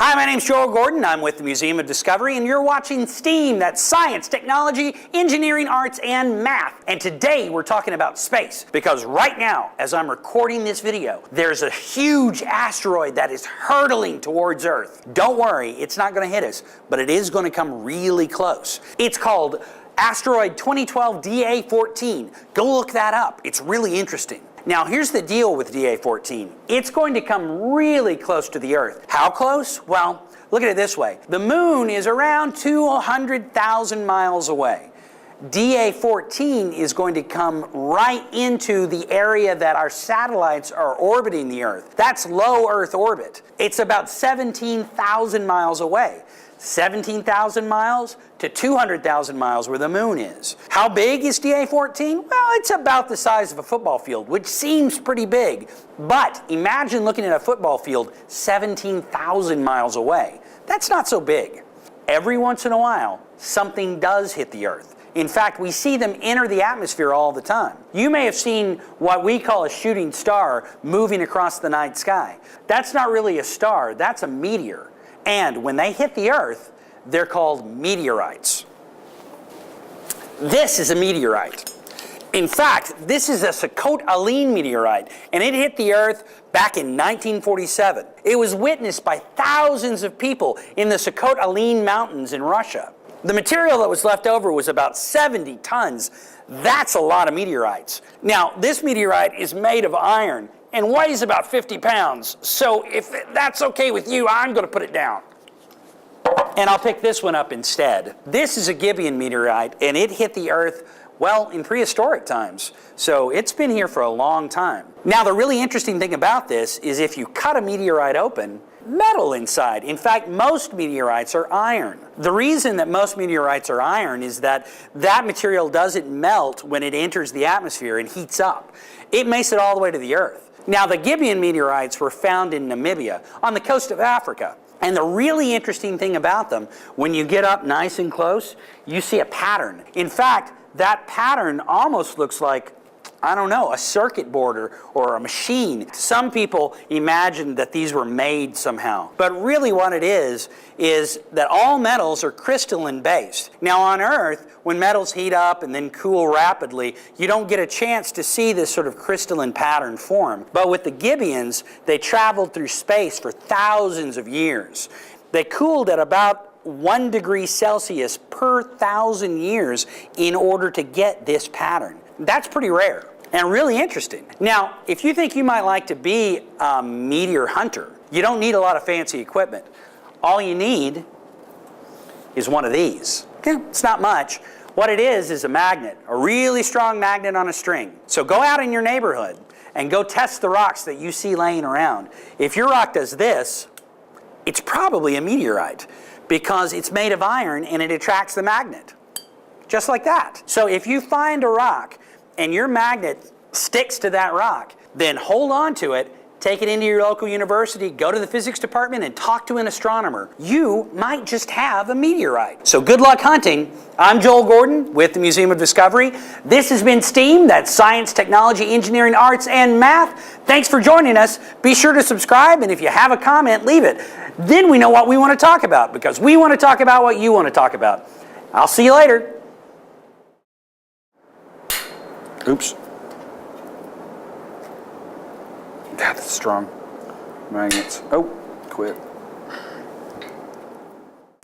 Hi, my name's Joel Gordon. I'm with the Museum of Discovery, and you're watching STEAM. That's science, technology, engineering, arts, and math. And today we're talking about space, because right now, as I'm recording this video, there's a huge asteroid that is hurtling towards Earth. Don't worry, it's not going to hit us, but it is going to come really close. It's called Asteroid 2012 DA14. Go look that up. It's really interesting. Now, here's the deal with DA14. It's going to come really close to the Earth. How close? Well, look at it this way. The moon is around 200,000 miles away. DA14 is going to come right into the area that our satellites are orbiting the Earth. That's low Earth orbit. It's about 17,000 miles away. 17,000 miles to 200,000 miles where the moon is. How big is DA14? Well, it's about the size of a football field, which seems pretty big. But imagine looking at a football field 17,000 miles away. That's not so big. Every once in a while, something does hit the Earth. In fact, we see them enter the atmosphere all the time. You may have seen what we call a shooting star moving across the night sky. That's not really a star, that's a meteor. And when they hit the Earth, they're called meteorites. This is a meteorite. In fact, this is a Sakot-Alin meteorite, and it hit the Earth back in 1947. It was witnessed by thousands of people in the Sakot-Alin mountains in Russia. The material that was left over was about 70 tons. That's a lot of meteorites. Now, this meteorite is made of iron and weighs about 50 pounds. So if that's okay with you, I'm going to put it down. And I'll pick this one up instead. This is a Gibeon meteorite, and it hit the Earth, well, in prehistoric times. So it's been here for a long time. Now, the really interesting thing about this is if you cut a meteorite open, metal inside. In fact, most meteorites are iron. The reason that most meteorites are iron is that that material doesn't melt when it enters the atmosphere and heats up. It makes it all the way to the Earth. Now, the Gibeon meteorites were found in Namibia, on the coast of Africa. And the really interesting thing about them, when you get up nice and close, you see a pattern. In fact, that pattern almost looks like, I don't know, a circuit board or a machine. Some people imagine that these were made somehow. But really what it is that all metals are crystalline based. Now on Earth, when metals heat up and then cool rapidly, you don't get a chance to see this sort of crystalline pattern form. But with the Gibeons, they traveled through space for thousands of years. They cooled at about 1 degree Celsius per 1,000 years in order to get this pattern. That's pretty rare and really interesting. Now, if you think you might like to be a meteor hunter, you don't need a lot of fancy equipment. All you need is one of these. Okay, it's not much. What it is a magnet, a really strong magnet on a string. So go out in your neighborhood and go test the rocks that you see laying around. If your rock does this, it's probably a meteorite because it's made of iron and it attracts the magnet. Just like that. So if you find a rock and your magnet sticks to that rock, then hold on to it, take it into your local university, go to the physics department and talk to an astronomer. You might just have a meteorite. So good luck hunting. I'm Joel Gordon with the Museum of Discovery. This has been STEAM, that's science, technology, engineering, arts, and math. Thanks for joining us. Be sure to subscribe, and if you have a comment, leave it. Then we know what we want to talk about, because we want to talk about what you want to talk about. I'll see you later. Oops. That's strong magnets. Oh, quit.